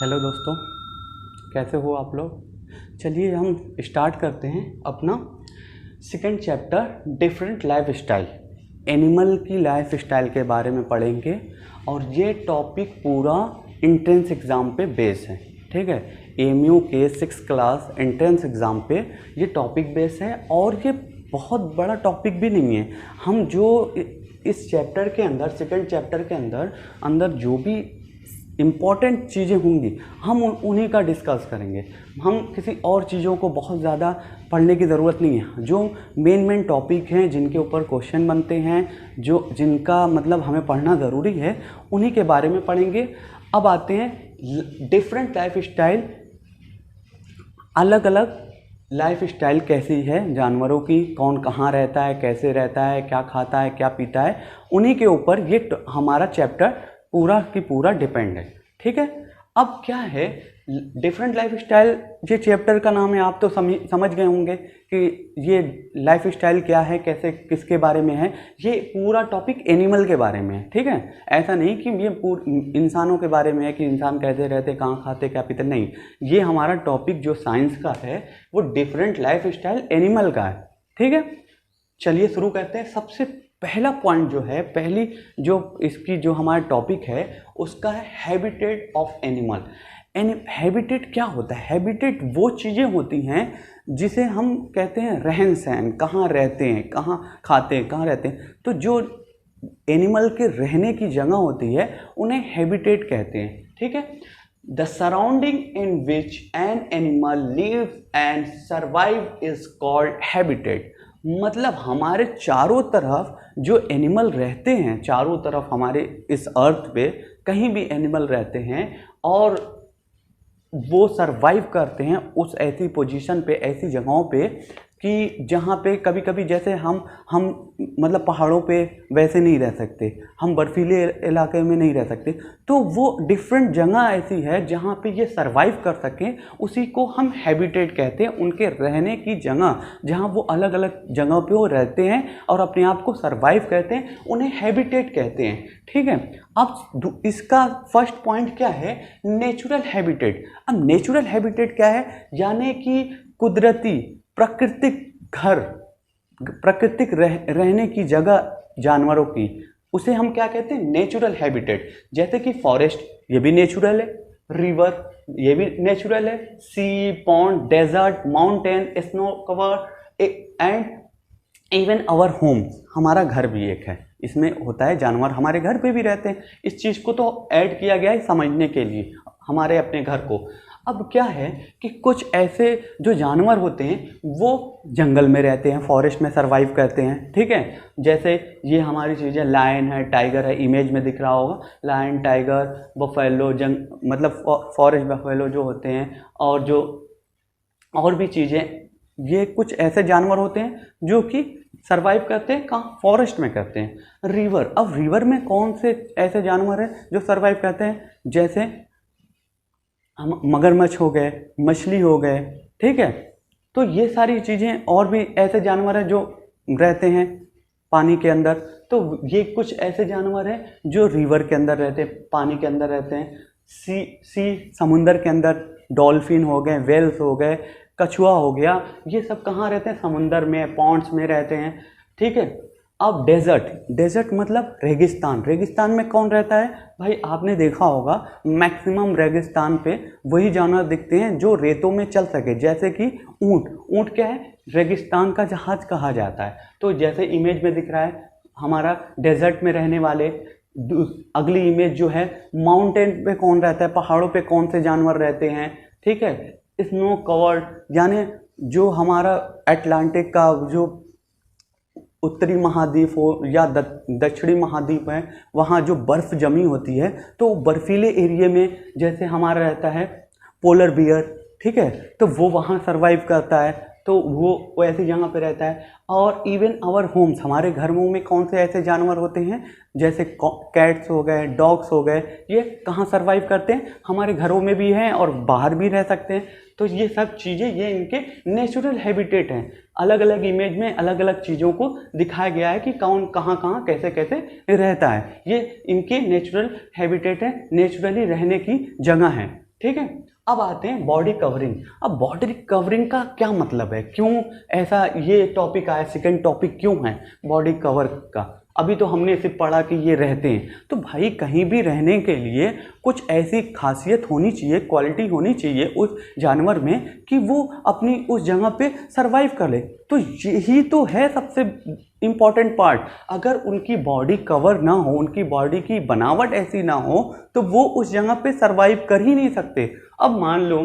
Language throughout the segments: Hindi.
हेलो दोस्तों, कैसे हो आप लोग। चलिए हम स्टार्ट करते हैं अपना second chapter different life style. Animal की लाइफ स्टाइल के बारे में पढ़ेंगे और ये टॉपिक पूरा एंट्रेंस एग्ज़ाम पे बेस है। ठीक है, एमयू के 6th क्लास एंट्रेंस एग्ज़ाम पे ये टॉपिक बेस है और ये बहुत बड़ा टॉपिक भी नहीं है। हम जो इस चैप्टर के अंदर सेकंड चैप्टर के अंदर जो भी इम्पॉर्टेंट चीज़ें होंगी हम उन्हीं का डिस्कस करेंगे। हम किसी और चीज़ों को बहुत ज़्यादा पढ़ने की ज़रूरत नहीं है। जो मेन टॉपिक हैं जिनके ऊपर क्वेश्चन बनते हैं, जिनका मतलब हमें पढ़ना ज़रूरी है, उन्हीं के बारे में पढ़ेंगे। अब आते हैं डिफरेंट लाइफ स्टाइल। अलग अलग लाइफ स्टाइल कैसी है जानवरों की, कौन कहाँ रहता है, कैसे रहता है, क्या खाता है, क्या पीता है, उन्हीं के ऊपर ये हमारा चैप्टर पूरा की पूरा डिपेंड है। ठीक है, अब क्या है डिफरेंट लाइफ स्टाइल, ये चैप्टर का नाम है। आप तो समझ गए होंगे कि ये लाइफ स्टाइल क्या है, कैसे किसके बारे में है। ये पूरा टॉपिक एनिमल के बारे में है। ठीक है, ऐसा नहीं कि ये इंसानों के बारे में है कि इंसान कैसे रहते, कहाँ खाते, क्या पीते, नहीं। ये हमारा टॉपिक जो साइंस का है वो डिफरेंट लाइफ स्टाइल एनिमल का है। ठीक है, चलिए शुरू करते हैं। सबसे पहला पॉइंट जो है, पहली जो इसकी जो हमारा टॉपिक है उसका है हैबिटेट ऑफ एनिमल। हैबिटेट क्या होता है? हैबिटेट वो चीज़ें होती हैं जिसे हम कहते हैं रहन सहन, कहाँ रहते हैं, कहाँ खाते हैं, कहाँ रहते हैं। तो जो एनिमल के रहने की जगह होती है उन्हें हैबिटेट कहते हैं। ठीक है, the surrounding in which an animal lives and survive is called habitat. मतलब हमारे चारों तरफ जो एनिमल रहते हैं, चारों तरफ हमारे इस अर्थ पे कहीं भी एनिमल रहते हैं और वो सरवाइव करते हैं उस ऐसी पोजीशन पे, ऐसी जगहों पे कि जहाँ पे कभी कभी जैसे हम मतलब पहाड़ों पे वैसे नहीं रह सकते, हम बर्फीले इलाके में नहीं रह सकते। तो वो डिफरेंट जगह ऐसी है जहाँ पे ये सरवाइव कर सकें, उसी को हम हैबिटेट कहते हैं। उनके रहने की जगह जहाँ वो अलग अलग जगह पे वो रहते हैं और अपने आप को सरवाइव करते हैं, उन्हें हैबिटेट कहते हैं। ठीक है, अब इसका फर्स्ट पॉइंट क्या है? Natural habitat. अब नेचुरल हैबिटेट क्या है? यानी कि कुदरती प्राकृतिक घर, प्राकृतिक रहने की जगह जानवरों की, उसे हम क्या कहते हैं? Natural habitat. जैसे कि फॉरेस्ट, ये भी नेचुरल है। रिवर, ये भी नेचुरल है। Sea, pond, desert, mountain, snow cover and even our home, हमारा घर भी एक है। इसमें होता है जानवर हमारे घर पे भी रहते हैं। इस चीज़ को तो ऐड किया गया है समझने के लिए, हमारे अपने घर को। अब क्या है कि कुछ ऐसे जो जानवर होते हैं वो जंगल में रहते हैं, फॉरेस्ट में सरवाइव करते हैं। ठीक है, जैसे ये हमारी चीज़ें लायन है, टाइगर है, इमेज में दिख रहा होगा। लायन, टाइगर, बफेलो, मतलब फॉरेस्ट बफेलो जो होते हैं, और जो और भी चीज़ें, ये कुछ ऐसे जानवर होते हैं जो कि सरवाइव करते हैं। कहाँ? फॉरेस्ट में करते हैं। रिवर, अब रिवर में कौन से ऐसे जानवर हैं जो सरवाइव करते हैं? जैसे हम मगरमच्छ हो गए, मछली हो गए। ठीक है, तो ये सारी चीज़ें, और भी ऐसे जानवर हैं जो रहते हैं पानी के अंदर। तो ये कुछ ऐसे जानवर हैं जो रिवर के अंदर रहते हैं, पानी के अंदर रहते हैं। समुंदर के अंदर डॉल्फिन हो गए, वेल्स हो गए, कछुआ हो गया, ये सब कहाँ रहते हैं? समुंदर में, पॉन्ड्स में रहते हैं। ठीक है, अब डेजर्ट मतलब रेगिस्तान। रेगिस्तान में कौन रहता है? भाई आपने देखा होगा मैक्सिमम रेगिस्तान पे वही जानवर दिखते हैं जो रेतों में चल सके, जैसे कि ऊंट क्या है? रेगिस्तान का जहाज कहा जाता है। तो जैसे इमेज में दिख रहा है हमारा डेजर्ट में रहने वाले। अगली इमेज जो है, माउंटेन पे कौन रहता है, पहाड़ों पे कौन से जानवर रहते हैं। ठीक है, स्नो कवर्ड, यानी जो हमारा अटलांटिक का जो उत्तरी महाद्वीप हो या दक्षिणी महाद्वीप है, वहाँ जो बर्फ़ जमी होती है, तो बर्फीले एरिया में जैसे हमारा रहता है पोलर बियर। ठीक है, तो वो वहाँ सरवाइव करता है, तो वो ऐसी जगह पे रहता है। और इवन आवर होम्स, हमारे घरों में कौन से ऐसे जानवर होते हैं? जैसे कैट्स हो गए, डॉग्स हो गए, ये कहाँ सरवाइव करते हैं? हमारे घरों में भी हैं और बाहर भी रह सकते हैं। तो ये सब चीज़ें, ये इनके नेचुरल हैबिटेट हैं। अलग अलग इमेज में अलग अलग चीज़ों को दिखाया गया है कि कौन कहाँ कहाँ कैसे कैसे रहता है। ये इनके नेचुरल हैबिटेट है, नेचुरली रहने की जगह है। ठीक है। अब आते हैं बॉडी कवरिंग। अब बॉडी कवरिंग का क्या मतलब है, क्यों ऐसा ये टॉपिक आया, सेकंड टॉपिक क्यों है बॉडी कवर का। अभी तो हमने सिर्फ पढ़ा कि ये रहते हैं, तो भाई कहीं भी रहने के लिए कुछ ऐसी खासियत होनी चाहिए, क्वालिटी होनी चाहिए उस जानवर में कि वो अपनी उस जगह पे सरवाइव कर ले। तो यही तो है सबसे इम्पॉर्टेंट पार्ट। अगर उनकी बॉडी कवर ना हो, उनकी बॉडी की बनावट ऐसी ना हो, तो वो उस जगह पे सरवाइव कर ही नहीं सकते। अब मान लो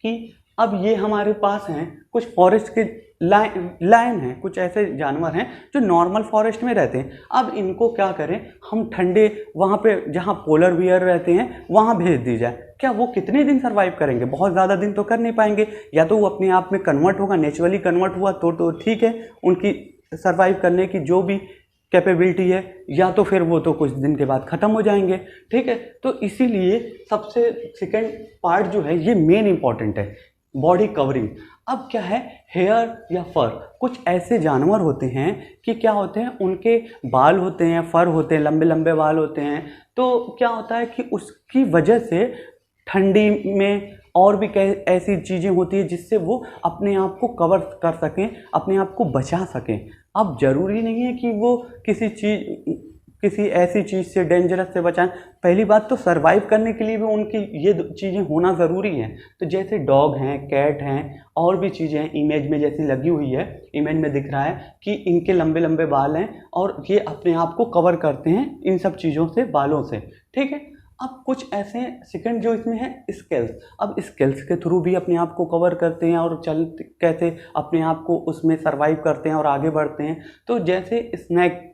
कि अब ये हमारे पास हैं कुछ फॉरेस्ट के लायन हैं, कुछ ऐसे जानवर हैं जो नॉर्मल फॉरेस्ट में रहते हैं। अब इनको क्या करें हम, ठंडे वहाँ पे जहाँ पोलर बियर रहते हैं वहाँ भेज दी जाए, क्या वो कितने दिन सरवाइव करेंगे? बहुत ज़्यादा दिन तो कर नहीं पाएंगे। या तो वो अपने आप में कन्वर्ट होगा, नेचुरली कन्वर्ट हुआ तो ठीक है, उनकी सरवाइव करने की जो भी कैपेबिलिटी है, या तो फिर वो तो कुछ दिन के बाद ख़त्म हो जाएंगे। ठीक है, तो इसीलिए सबसे सेकंड पार्ट जो है ये मेन इंपॉर्टेंट है, बॉडी कवरिंग। अब क्या है, हेयर या फर, कुछ ऐसे जानवर होते हैं कि क्या होते हैं, उनके बाल होते हैं, फर होते हैं, लंबे लंबे बाल होते हैं। तो क्या होता है कि उसकी वजह से ठंडी में और भी ऐसी चीज़ें होती है जिससे वो अपने आप को कवर कर सकें, अपने आप को बचा सकें। अब ज़रूरी नहीं है कि वो किसी ऐसी चीज़ से, डेंजरस से बचाएं। पहली बात तो सरवाइव करने के लिए भी उनकी ये चीज़ें होना ज़रूरी हैं। तो जैसे डॉग हैं, कैट हैं, और भी चीज़ें हैं, इमेज में जैसी लगी हुई है, इमेज में दिख रहा है कि इनके लंबे लंबे बाल हैं और ये अपने आप को कवर करते हैं इन सब चीज़ों से, बालों से। ठीक है, अब कुछ ऐसे सेकंड जो इसमें है स्केल्स। अब स्केल्स के थ्रू भी अपने आप को कवर करते हैं और कैसे अपने आप को उसमें सरवाइव करते हैं और आगे बढ़ते हैं। तो जैसे स्नेक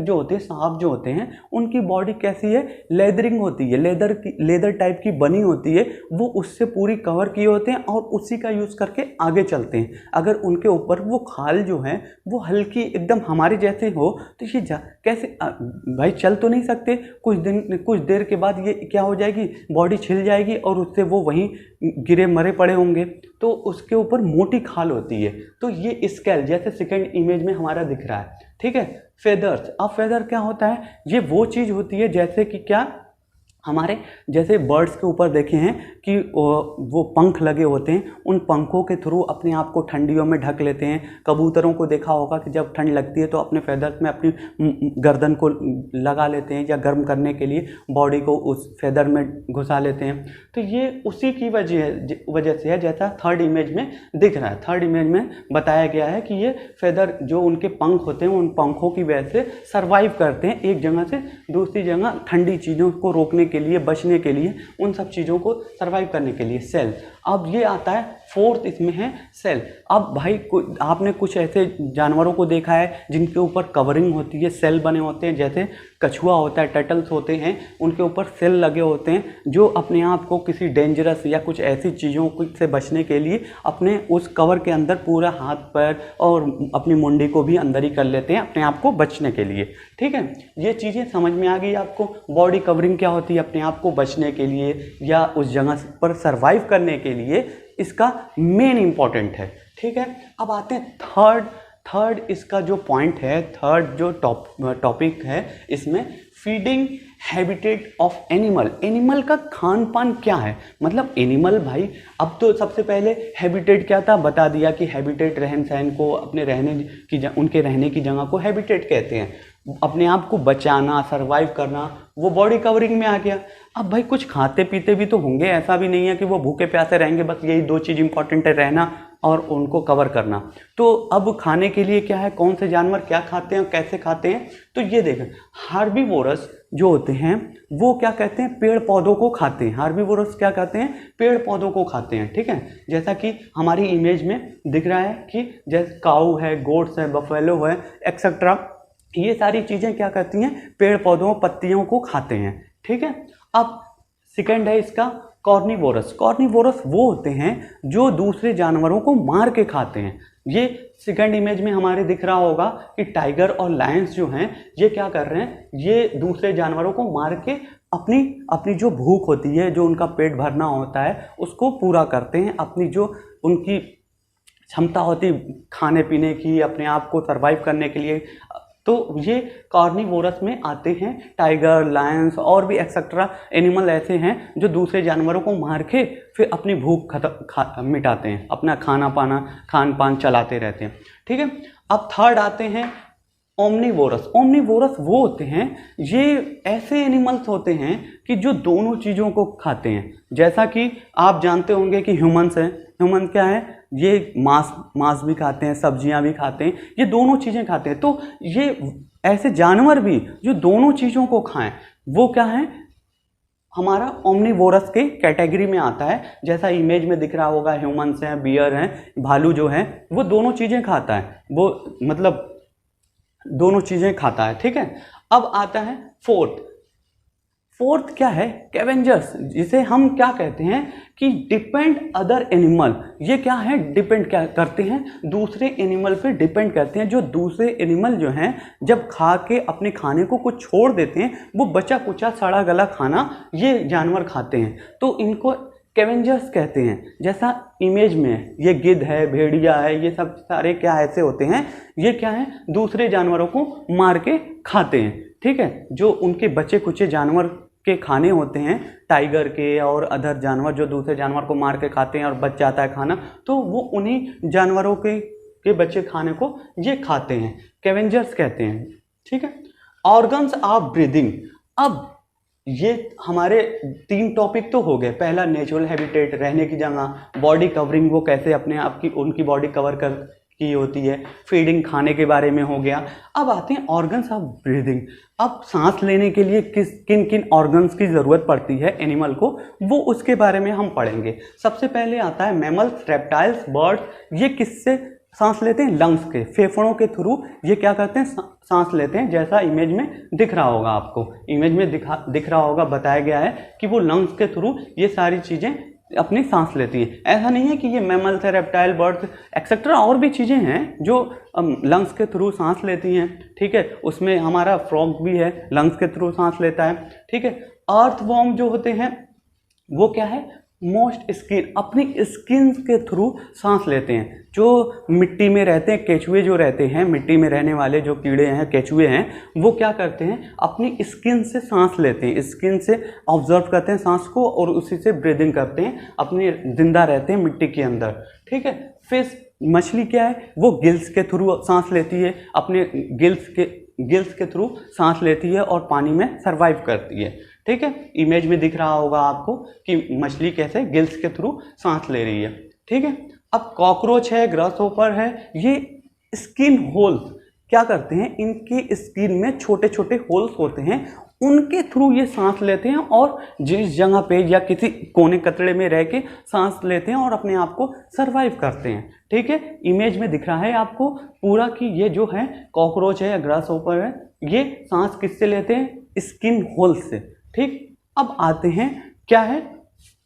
जो होते हैं, सांप जो होते हैं, उनकी बॉडी कैसी है, लेदरिंग होती है, लेदर टाइप की बनी होती है, वो उससे पूरी कवर किए होते हैं और उसी का यूज़ करके आगे चलते हैं। अगर उनके ऊपर वो खाल जो है वो हल्की एकदम हमारे जैसे हो तो ये कैसे भाई चल तो नहीं सकते, कुछ देर के बाद ये क्या हो जाएगी, बॉडी छिल जाएगी और उससे वो वहीं गिरे मरे पड़े होंगे। तो उसके ऊपर मोटी खाल होती है। तो ये स्केल जैसे सेकंड इमेज में हमारा दिख रहा है। ठीक है, फेदर्स। अब फेदर क्या होता है, ये वो चीज़ होती है जैसे कि क्या, हमारे जैसे बर्ड्स के ऊपर देखे हैं कि वो पंख लगे होते हैं, उन पंखों के थ्रू अपने आप को ठंडियों में ढक लेते हैं। कबूतरों को देखा होगा कि जब ठंड लगती है तो अपने फेदर्स में अपनी गर्दन को लगा लेते हैं या गर्म करने के लिए बॉडी को उस फेदर में घुसा लेते हैं। तो ये उसी की वजह से है, जैसा थर्ड इमेज में दिख रहा है। थर्ड इमेज में बताया गया है कि ये फेदर जो उनके पंख होते हैं, उन पंखों की वजह से सर्वाइव करते हैं एक जगह से दूसरी जगह, ठंडी चीज़ों को रोकने के लिए, बचने के लिए, उन सब चीज़ों को सरवाइव करने के लिए। सेल। अब ये आता है फोर्थ, इसमें है सेल। अब भाई आपने कुछ ऐसे जानवरों को देखा है जिनके ऊपर कवरिंग होती है, सेल बने होते हैं, जैसे कछुआ होता है, टर्टल्स होते हैं, उनके ऊपर सेल लगे होते हैं जो अपने आप को किसी डेंजरस या कुछ ऐसी चीज़ों से बचने के लिए अपने उस कवर के अंदर पूरा हाथ पैर और अपनी मुंडी को भी अंदर ही कर लेते हैं अपने आप को बचने के लिए। ठीक है, ये चीज़ें समझ में आ गई आपको। बॉडी कवरिंग क्या होती है, अपने आप को बचने के लिए या उस जगह पर सर्वाइव करने के लिए इसका मेन इंपॉर्टेंट है। ठीक है, अब आते हैं थर्ड इसका जो पॉइंट है, थर्ड जो टॉपिक है इसमें, फीडिंग हैबिटेट ऑफ एनिमल का खान पान क्या है। मतलब एनिमल भाई, अब तो सबसे पहले हैबिटेट क्या था बता दिया कि हैबिटेट रहन सहन को, अपने उनके रहने की जगह को हैबिटेट कहते हैं। अपने आप को बचाना, सरवाइव करना, वो बॉडी कवरिंग में आ गया। अब भाई कुछ खाते पीते भी तो होंगे, ऐसा भी नहीं है कि वो भूखे प्यासे रहेंगे, बस यही दो चीज़ इंपॉर्टेंट है, रहना और उनको कवर करना। तो अब खाने के लिए क्या है, कौन से जानवर क्या खाते हैं, कैसे खाते हैं, तो ये देखें, हार्बीवोरस जो होते हैं वो क्या कहते हैं, पेड़ पौधों को खाते हैं। हार्बीवोरस क्या कहते हैं, पेड़ पौधों को खाते हैं। ठीक है, जैसा कि हमारी इमेज में दिख रहा है कि जैसे काऊ है, गोट्स है, बफेलो है, एक्सेट्रा, ये सारी चीज़ें क्या करती हैं, पेड़ पौधों पत्तियों को खाते हैं। ठीक है, अब सेकंड है इसका कॉर्निवोरस। कॉर्निवोरस वो होते हैं जो दूसरे जानवरों को मार के खाते हैं। ये सेकंड इमेज में हमारे दिख रहा होगा कि टाइगर और लायंस जो हैं ये क्या कर रहे हैं, ये दूसरे जानवरों को मार के अपनी जो भूख होती है, जो उनका पेट भरना होता है, उसको पूरा करते हैं। अपनी जो उनकी क्षमता होती खाने पीने की, अपने आप को सर्वाइव करने के लिए तो ये कार्निवोरस में आते हैं। टाइगर, लायंस और भी एक्सेट्रा एनिमल ऐसे हैं जो दूसरे जानवरों को मार के फिर अपनी भूख मिटाते हैं, अपना खान पान चलाते रहते हैं। ठीक है, अब थर्ड आते हैं ओमनीवोरस। ओमनीवोरस वो होते हैं, ये ऐसे एनिमल्स होते हैं कि जो दोनों चीज़ों को खाते हैं। जैसा कि आप जानते होंगे कि ह्यूमंस हैं, ह्यूमन क्या है, ये मांस भी खाते हैं, सब्जियां भी खाते हैं, ये दोनों चीज़ें खाते हैं। तो ये ऐसे जानवर भी जो दोनों चीज़ों को खाएं, वो क्या है, हमारा ओमनीवोरस के कैटेगरी में आता है। जैसा इमेज में दिख रहा होगा, ह्यूमंस हैं, बियर हैं, भालू जो है वो दोनों चीज़ें खाता है, वो मतलब दोनों चीज़ें खाता है। ठीक है, अब आता है फोर्थ क्या है, कैवेंजर्स, जिसे हम क्या कहते हैं कि डिपेंड अदर एनिमल। ये क्या है, डिपेंड क्या करते हैं, दूसरे एनिमल पे डिपेंड करते हैं। जो दूसरे एनिमल जो हैं जब खा के अपने खाने को कुछ छोड़ देते हैं, वो बचा कुचा सड़ा गला खाना ये जानवर खाते हैं, तो इनको कैवेंजर्स कहते हैं। जैसा इमेज में ये गिद्ध है, भेड़िया है, ये सब सारे क्या ऐसे होते हैं, ये क्या है, दूसरे जानवरों को मार के खाते हैं। ठीक है, जो उनके बचे कुचे जानवर के खाने होते हैं, टाइगर के और अदर जानवर जो दूसरे जानवर को मार के खाते हैं और बच जाता है खाना, तो वो उन्हीं जानवरों के बचे खाने को ये खाते हैं, कैवेंजर्स कहते हैं। ठीक है, ऑर्गन्स ऑफ ब्रीदिंग। अब ये हमारे 3 टॉपिक तो हो गए। पहला नेचुरल हैबिटेट, रहने की जगह, बॉडी कवरिंग, वो कैसे अपने आप की उनकी बॉडी कवर की होती है, फीडिंग, खाने के बारे में हो गया। अब आते हैं ऑर्गन्स ऑफ ब्रीदिंग। अब सांस लेने के लिए किन किन ऑर्गन्स की ज़रूरत पड़ती है एनिमल को, वो उसके बारे में हम पढ़ेंगे। सबसे पहले आता है मैमल्स, रेप्टाइल्स, बर्ड्स। ये किससे सांस लेते हैं, लंग्स के, फेफड़ों के थ्रू ये क्या करते हैं, सांस लेते हैं। जैसा इमेज में दिख रहा होगा, आपको इमेज में दिख रहा होगा, बताया गया है कि वो लंग्स के थ्रू ये सारी चीज़ें अपनी सांस लेती हैं। ऐसा नहीं है कि ये मैमल्स है, रेप्टाइल, बर्ड्स एक्सेट्रा, और भी चीज़ें हैं जो लंग्स के थ्रू सांस लेती हैं। ठीक है, उसमें हमारा फ्रॉग भी है, लंग्स के थ्रू सांस लेता है। ठीक है, अर्थवॉर्म जो होते हैं वो क्या है, मोस्ट स्किन, अपनी स्किन के थ्रू सांस लेते हैं। जो मिट्टी में रहते हैं, केचुए जो रहते हैं, मिट्टी में रहने वाले जो कीड़े हैं, केचुए हैं, वो क्या करते हैं, अपनी स्किन से सांस लेते हैं, स्किन से ऑब्जर्व करते हैं सांस को और उसी से ब्रीदिंग करते हैं, अपने जिंदा रहते हैं मिट्टी के अंदर। ठीक है, फिश, मछली क्या है, वो गिल्स के थ्रू सांस लेती है, अपने गिल्स के थ्रू सांस लेती है और पानी में सर्वाइव करती है। ठीक है, इमेज में दिख रहा होगा आपको कि मछली कैसे गिल्स के थ्रू सांस ले रही है। ठीक है, अब कॉकरोच है, ग्रासहोपर है, ये स्किन होल्स क्या करते हैं, इनकी स्किन में छोटे छोटे होल्स होते हैं, उनके थ्रू ये सांस लेते हैं और जिस जगह पे या किसी कोने कतरे में रह के सांस लेते हैं और अपने आप को सर्वाइव करते हैं। ठीक है, इमेज में दिख रहा है आपको पूरा कि ये जो है कॉकरोच है या ग्रासहोपर है, ये सांस किससे लेते हैं, स्किन होल से। ठीक, अब आते हैं क्या है,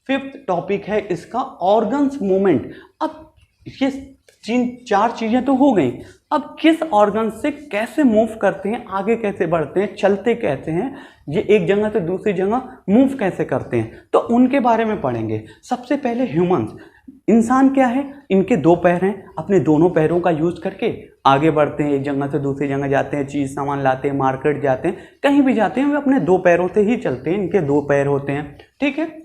5th टॉपिक है इसका, ऑर्गन्स मूवमेंट। अब ये 4 चीजें तो हो गई, अब किस ऑर्गन से कैसे मूव करते हैं, आगे कैसे बढ़ते हैं, चलते कैसे हैं, ये एक जगह से दूसरी जगह मूव कैसे करते हैं, तो उनके बारे में पढ़ेंगे। सबसे पहले ह्यूमंस, इंसान क्या है, इनके 2 पैर हैं, अपने दोनों पैरों का यूज करके आगे बढ़ते हैं, एक जगह से दूसरी जगह जाते हैं, चीज़ सामान लाते हैं, मार्केट जाते हैं, कहीं भी जाते हैं, वे अपने 2 पैरों से ही चलते हैं, इनके 2 पैर होते हैं। ठीक है,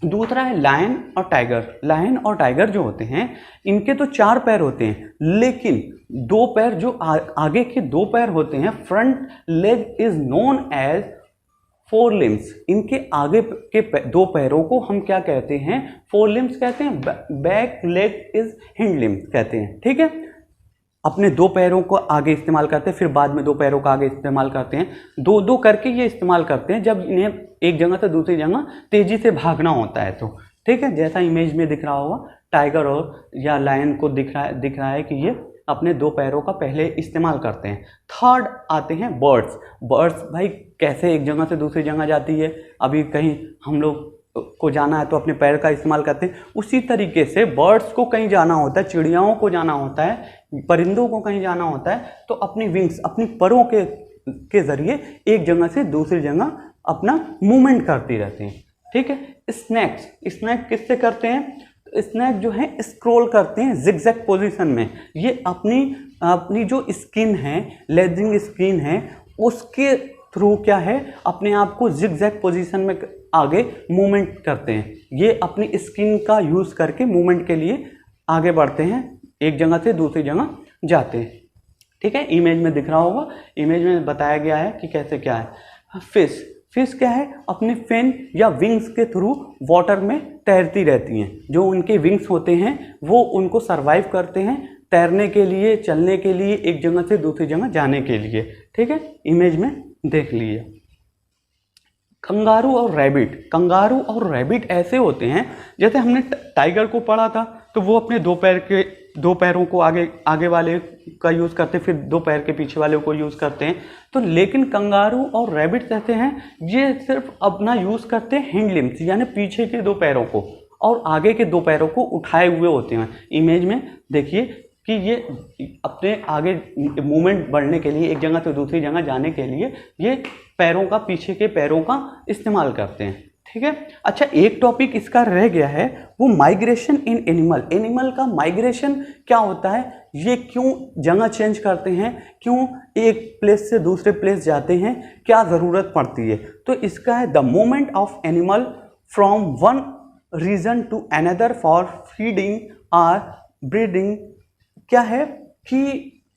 दूसरा है लायन और टाइगर। लायन और टाइगर जो होते हैं, इनके तो 4 पैर होते हैं, लेकिन 2 पैर जो आगे के 2 पैर होते हैं, front leg is known as 4 limbs. इनके आगे के 2 पैरों को हम क्या कहते हैं, 4 लिम्स कहते हैं। Back leg is hind limbs कहते हैं। ठीक है, अपने 2 पैरों को आगे इस्तेमाल करते हैं, फिर बाद में 2 पैरों का आगे इस्तेमाल करते हैं, 2-2 करके ये इस्तेमाल करते हैं जब इन्हें एक जगह से दूसरी जगह तेजी से भागना होता है तो। ठीक है, जैसा इमेज में दिख रहा होगा, टाइगर और या लायन को दिख रहा है कि ये अपने 2 पैरों का पहले इस्तेमाल करते हैं। थर्ड आते हैं बर्ड्स। बर्ड्स भाई कैसे एक जगह से दूसरी जगह जाती है, अभी कहीं हम लोग को जाना है तो अपने पैर का इस्तेमाल करते हैं, उसी तरीके से बर्ड्स को कहीं जाना होता है, चिड़ियाओं को जाना होता है, परिंदों को कहीं जाना होता है, तो अपनी विंग्स, अपनी परों के जरिए एक जगह से दूसरी जगह अपना मूवमेंट करती रहती हैं। ठीक है, स्नैक किससे करते हैं, स्नेक जो है स्क्रॉल करते हैं जिगजैग पोजीशन में। ये अपनी जो स्किन है, लेजिंग स्किन है, उसके थ्रू क्या है अपने आप को जिगजैग पोजीशन में आगे मूवमेंट करते हैं। ये अपनी स्किन का यूज़ करके मूवमेंट के लिए आगे बढ़ते हैं, एक जगह से दूसरी जगह जाते हैं। ठीक है, इमेज में दिख रहा होगा, इमेज में बताया गया है कि कैसे क्या है। फिश क्या है, अपने फिन या विंग्स के थ्रू वाटर में तैरती रहती हैं। जो उनके विंग्स होते हैं वो उनको सरवाइव करते हैं तैरने के लिए, चलने के लिए, एक जगह से दूसरी जगह जाने के लिए। ठीक है, इमेज में देख लीजिए। कंगारू और रैबिट ऐसे होते हैं, जैसे हमने टाइगर को पढ़ा था तो वो अपने दो पैरों को आगे वाले का यूज़ करते, फिर दो पैर के पीछे वाले को यूज़ करते हैं। तो लेकिन कंगारू और रैबिट ऐसे हैं, ये सिर्फ अपना यूज़ करते हैं हिंड लिम्स यानी पीछे के दो पैरों को, और आगे के दो पैरों को उठाए हुए होते हैं। इमेज में देखिए कि ये अपने आगे मूवमेंट बढ़ने के लिए, एक जगह से दूसरी जगह जाने के लिए ये पैरों का, पीछे के पैरों का इस्तेमाल करते हैं। ठीक है, अच्छा एक टॉपिक इसका रह गया है, वो माइग्रेशन इन एनिमल का माइग्रेशन क्या होता है, ये क्यों जगह चेंज करते हैं, क्यों एक प्लेस से दूसरे प्लेस जाते हैं, क्या ज़रूरत पड़ती है। तो इसका है the movement of animal from one region to another for feeding और ब्रीडिंग। क्या है कि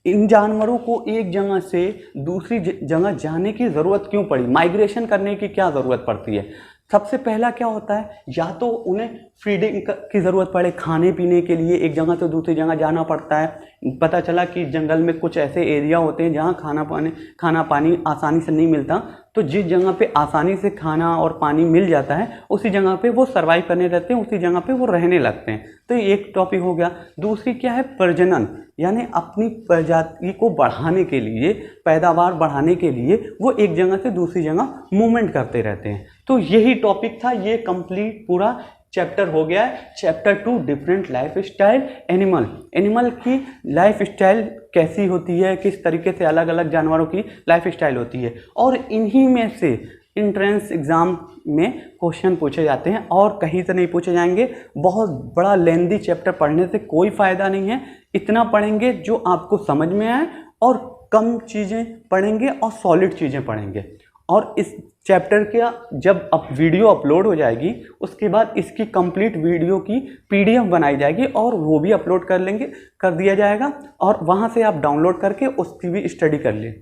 इन जानवरों को एक जगह से दूसरी जगह जाने की ज़रूरत क्यों पड़ी, माइग्रेशन करने की क्या ज़रूरत पड़ती है। सबसे पहला क्या होता है, या तो उन्हें फीडिंग की ज़रूरत पड़े, खाने पीने के लिए एक जगह से दूसरी जगह जाना पड़ता है। पता चला कि जंगल में कुछ ऐसे एरिया होते हैं जहाँ खाना पानी आसानी से नहीं मिलता, तो जिस जगह पे आसानी से खाना और पानी मिल जाता है उसी जगह पे वो सर्वाइव करने रहते हैं, उसी जगह पे वो रहने लगते हैं। तो ये एक टॉपिक हो गया। दूसरी क्या है, प्रजनन, यानी अपनी प्रजाति को बढ़ाने के लिए, पैदावार बढ़ाने के लिए वो एक जगह से दूसरी जगह मूवमेंट करते रहते हैं। तो यही टॉपिक था, ये कंप्लीट पूरा चैप्टर हो गया है। Chapter 2 different life style animal की लाइफ स्टाइल कैसी होती है, किस तरीके से अलग अलग जानवरों की लाइफ स्टाइल होती है, और इन्हीं में से इंट्रेंस एग्ज़ाम में क्वेश्चन पूछे जाते हैं और कहीं से नहीं पूछे जाएंगे। बहुत बड़ा लेंदी चैप्टर पढ़ने से कोई फ़ायदा नहीं है। इतना पढ़ेंगे जो आपको समझ में आए, और कम चीज़ें पढ़ेंगे और सॉलिड चीज़ें पढ़ेंगे। और इस चैप्टर का जब वीडियो अपलोड हो जाएगी उसके बाद इसकी कंप्लीट वीडियो की PDF बनाई जाएगी और वो भी अपलोड कर दिया जाएगा, और वहाँ से आप डाउनलोड करके उसकी भी स्टडी कर लें।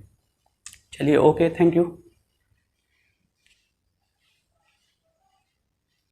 चलिए, ओके, थैंक यू।